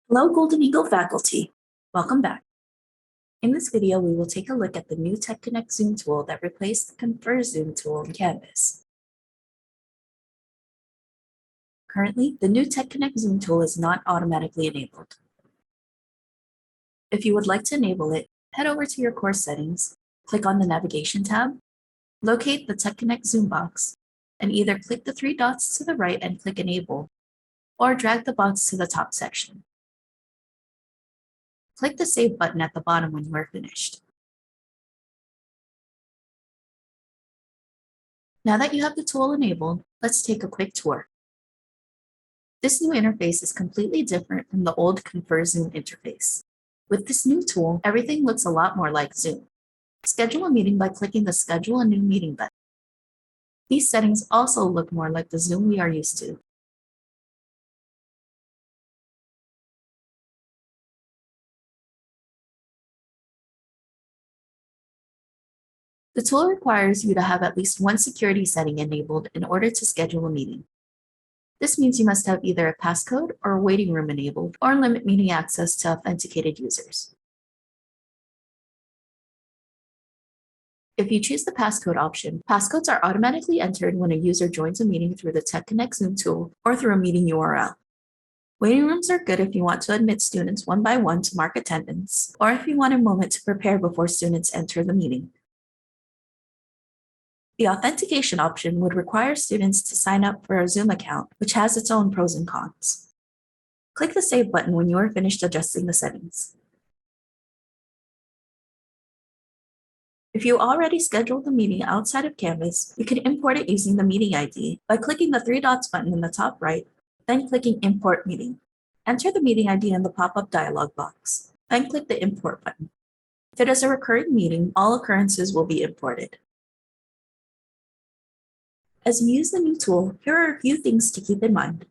Hello, Golden Eagle faculty. Welcome back. In this video, we will take a look at the new TechConnect Zoom tool that replaced the Confer Zoom tool in Canvas. Currently, the new TechConnect Zoom tool is not automatically enabled. If you would like to enable it, head over to your course settings, click on the Navigation tab, locate the TechConnect Zoom box, and either click the three dots to the right and click Enable, or drag the box to the top section. Click the Save button at the bottom when you are finished. Now that you have the tool enabled, let's take a quick tour. This new interface is completely different from the old Confer Zoom interface. With this new tool, everything looks a lot more like Zoom. Schedule a meeting by clicking the Schedule a New Meeting button. These settings also look more like the Zoom we are used to. The tool requires you to have at least one security setting enabled in order to schedule a meeting. This means you must have either a passcode or a waiting room enabled or limit meeting access to authenticated users. If you choose the passcode option, passcodes are automatically entered when a user joins a meeting through the TechConnect Zoom tool or through a meeting URL. Waiting rooms are good if you want to admit students one by one to mark attendance, or if you want a moment to prepare before students enter the meeting. The authentication option would require students to sign up for a Zoom account, which has its own pros and cons. Click the Save button when you are finished adjusting the settings. If you already scheduled the meeting outside of Canvas, you can import it using the meeting ID by clicking the three dots button in the top right, then clicking Import Meeting. Enter the meeting ID in the pop-up dialog box, then click the Import button. If it is a recurring meeting, all occurrences will be imported. As you use the new tool, here are a few things to keep in mind.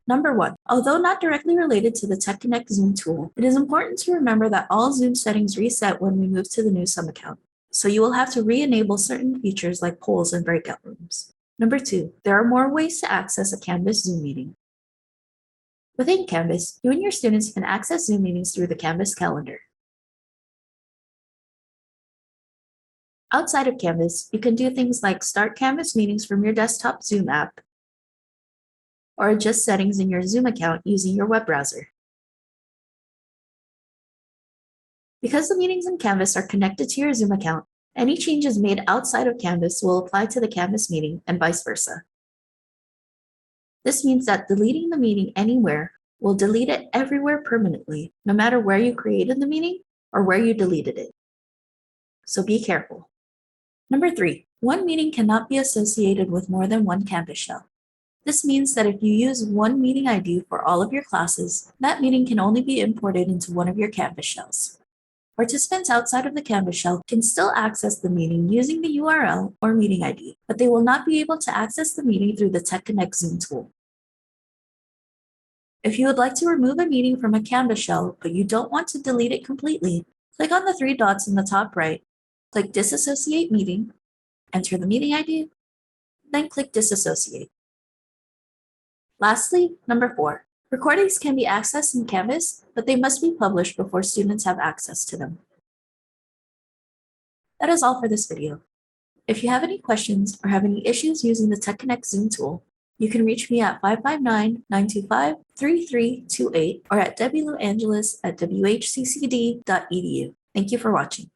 Number 1, although not directly related to the TechConnect Zoom tool, it is important to remember that all Zoom settings reset when we move to the new Sum account, so you will have to re-enable certain features like polls and breakout rooms. Number 2, there are more ways to access a Canvas Zoom meeting. Within Canvas, you and your students can access Zoom meetings through the Canvas calendar. Outside of Canvas, you can do things like start Canvas meetings from your desktop Zoom app, or adjust settings in your Zoom account using your web browser. Because the meetings in Canvas are connected to your Zoom account, any changes made outside of Canvas will apply to the Canvas meeting and vice versa. This means that deleting the meeting anywhere will delete it everywhere permanently, no matter where you created the meeting or where you deleted it. So be careful. Number 3, one meeting cannot be associated with more than one Canvas shell. This means that if you use one meeting ID for all of your classes, that meeting can only be imported into one of your Canvas shells. Participants outside of the Canvas shell can still access the meeting using the URL or meeting ID, but they will not be able to access the meeting through the TechConnect Zoom tool. If you would like to remove a meeting from a Canvas shell, but you don't want to delete it completely, click on the three dots in the top right, click Disassociate Meeting, enter the meeting ID, then click Disassociate. Lastly, number 4, recordings can be accessed in Canvas, but they must be published before students have access to them. That is all for this video. If you have any questions or have any issues using the TechConnect Zoom tool, you can reach me at 559-925-3328 or at wluangelis@whccd.edu. Thank you for watching.